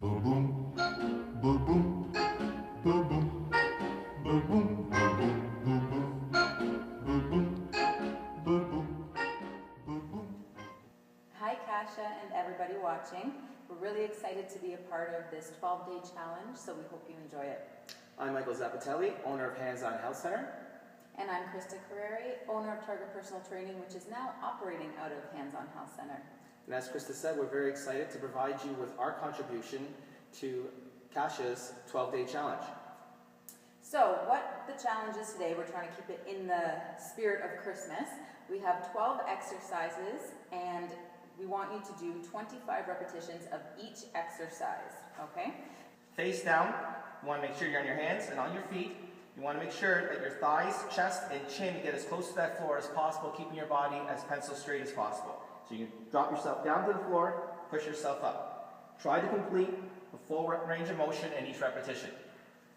Boom boom, boom boom, boom boom, boom boom, boom boom, boom boom, boom boom, boom boom, boom boom. Hi Kasha and everybody watching. We're really excited to be a part of this 12-day challenge, so we hope you enjoy it. I'm Michael ZAPPATELLI, owner of Handstand Health Center. And I'm Krista, owner of Target Personal Training, which is now operating out of Hands-On Health Center. And as Krista said, we're very excited to provide you with our contribution to Kasha's 12-day challenge. So what the challenge is today, we're trying to keep it in the spirit of Christmas. We have 12 exercises and we want you to do 25 repetitions of each exercise, okay? Face down, you want to make sure you're on your hands and on your feet. You want to make sure that your thighs, chest, and chin get as close to that floor as possible, keeping your body as pencil straight as possible. So you can drop yourself down to the floor, push yourself up. Try to complete a full range of motion in each repetition.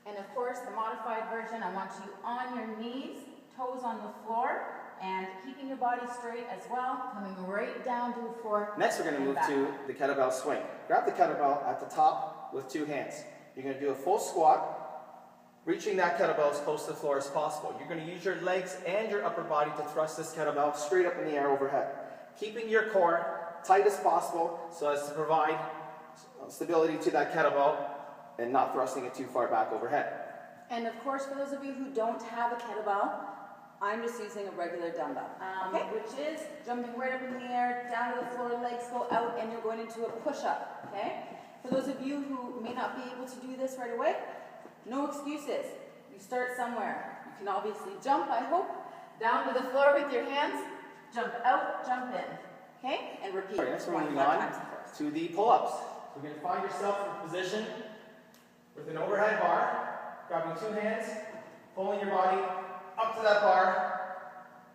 And of course, the modified version, I want you on your knees, toes on the floor, and keeping your body straight as well, coming right down to the floor. Next, we're going to move to the kettlebell swing. Grab the kettlebell at the top with two hands. You're going to do a full squat, reaching that kettlebell as close to the floor as possible. You're going to use your legs and your upper body to thrust this kettlebell straight up in the air overhead. Keeping your core tight as possible so as to provide stability to that kettlebell and not thrusting it too far back overhead. And of course, for those of you who don't have a kettlebell, I'm just using a regular dumbbell, which is jumping right up in the air, down to the floor, legs go out, and you're going into a push-up, okay? For those of you who may not be able to do this right away, no excuses. You start somewhere. You can obviously jump, I hope, down to the floor with your hands, jump out, jump in, okay? And repeat. Next, we're moving on to the pull-ups. You're going to find yourself in a position with an overhead bar, grabbing two hands, pulling your body up to that bar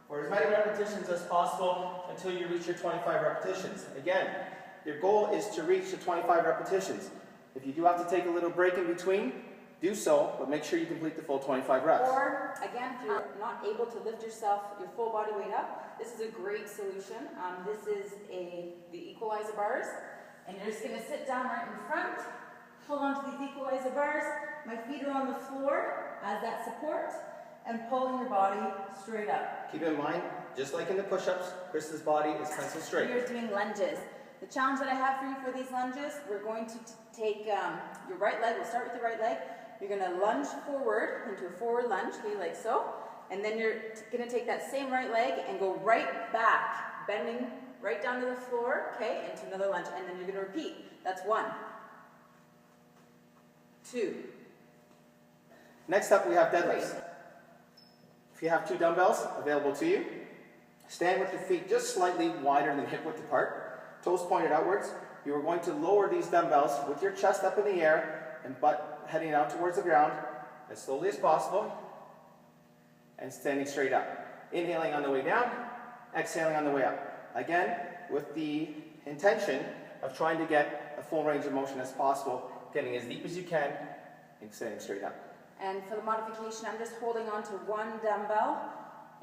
for as many repetitions as possible until you reach your 25 repetitions. Again, your goal is to reach the 25 repetitions. If you do have to take a little break in between, do so, but make sure you complete the full 25 reps. Or, again, if you're not able to lift yourself, your full body weight up, this is a great solution. This is the equalizer bars, and you're just going to sit down right in front, hold on to these equalizer bars, my feet are on the floor as that support, and pulling your body straight up. Keep in mind, just like in the push-ups, Krista's body is pencil straight. We're doing lunges. The challenge that I have for you for these lunges, we're going to take your right leg, we'll start with the right leg, you're going to lunge forward into a forward lunge, okay, like so, and then you're going to take that same right leg and go right back, bending right down to the floor, okay, into another lunge, and then you're going to repeat. That's 1, 2. Next up, we have deadlifts. If you have two dumbbells available to you, stand with your feet just slightly wider than hip width apart, toes pointed outwards. You are going to lower these dumbbells with your chest up in the air and butt heading out towards the ground as slowly as possible and standing straight up. Inhaling on the way down, exhaling on the way up. Again, with the intention of trying to get a full range of motion as possible, getting as deep as you can and standing straight up. And for the modification, I'm just holding on to one dumbbell,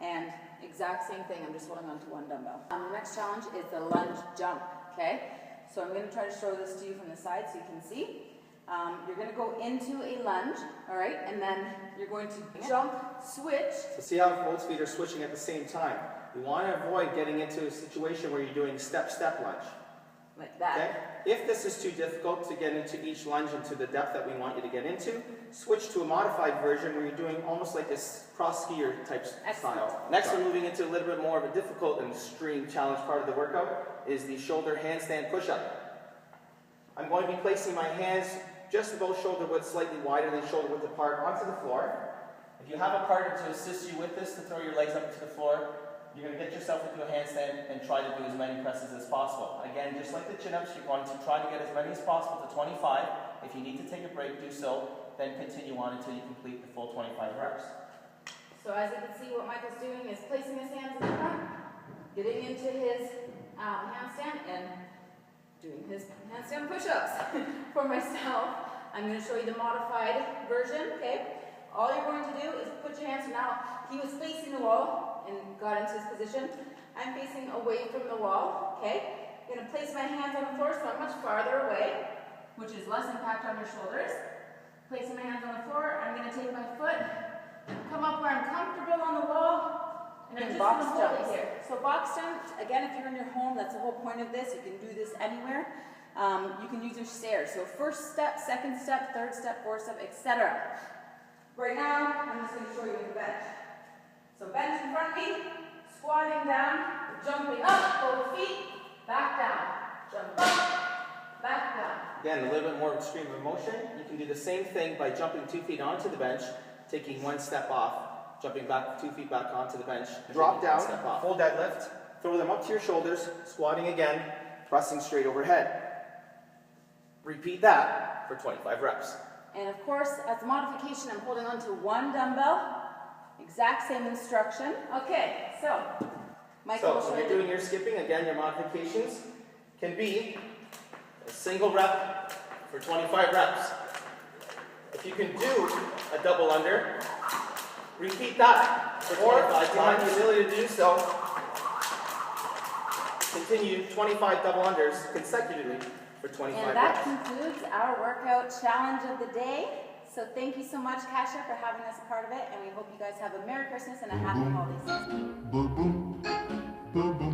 and exact same thing, I'm just holding on to one dumbbell. The next challenge is the lunge jump, okay? So I'm going to try to show this to you from the side so you can see. You're going to go into a lunge, all right, and then you're going to jump, switch. So see how both feet are switching at the same time. You want to avoid getting into a situation where you're doing step-step lunge. Like that. Okay? If this is too difficult to get into each lunge into the depth that we want you to get into, switch to a modified version where you're doing almost like this cross skier type style. Next, we're moving into a little bit more of a difficult and extreme challenge part of the workout is the shoulder handstand push-up. I'm going to be placing my hands just above shoulder width, slightly wider than shoulder width apart onto the floor. If you have a partner to assist you with this, to throw your legs up to the floor, you're going to get yourself into a handstand and try to do as many presses as possible. Again, just like the chin-ups, you're going to try to get as many as possible to 25. If you need to take a break, do so. Then continue on until you complete the full 25 reps. So as you can see, what Michael's doing is placing his hands in the front, getting into his handstand, and doing his handstand push-ups. For myself, I'm going to show you the modified version, okay? All you're going to do is put your hands, so now he was facing the wall and got into his position. I'm facing away from the wall, okay? I'm going to place my hands on the floor so I'm much farther away, which is is less impact on your shoulders. Placing my hands on the floor, I'm going to take my foot, come up where I'm comfortable on the wall, and I'm just going to hold it here. So box jump, again, if you're in your home, that's the whole point of this. You can do this anywhere. You can use your stairs. So first step, second step, third step, fourth step, etc. Right now, I'm just going to show you the bench. So bench in front of me, squatting down, jumping up, both feet, back down, jump up, back down. Again, a little bit more extreme of motion. You can do the same thing by jumping 2 feet onto the bench, taking 1 step off, jumping back 2 feet back onto the bench, drop down, full deadlift, throw them up to your shoulders, squatting again, thrusting straight overhead. Repeat that for 25 reps. And of course, as a modification, I'm holding on to 1 dumbbell. Exact same instruction. Okay, so Michael will show when you're doing your skipping, again, your modifications can be a single rep for 25 reps. If you can do a double under, repeat that for 25 times. Or if you have the ability to do so, continue 25 double unders consecutively for 25 reps. And that concludes our workout challenge of the day. So thank you so much, Kasia, for having us a part of it, and we hope you guys have a Merry Christmas and a Happy Holiday season. Boom, boom, boom, boom.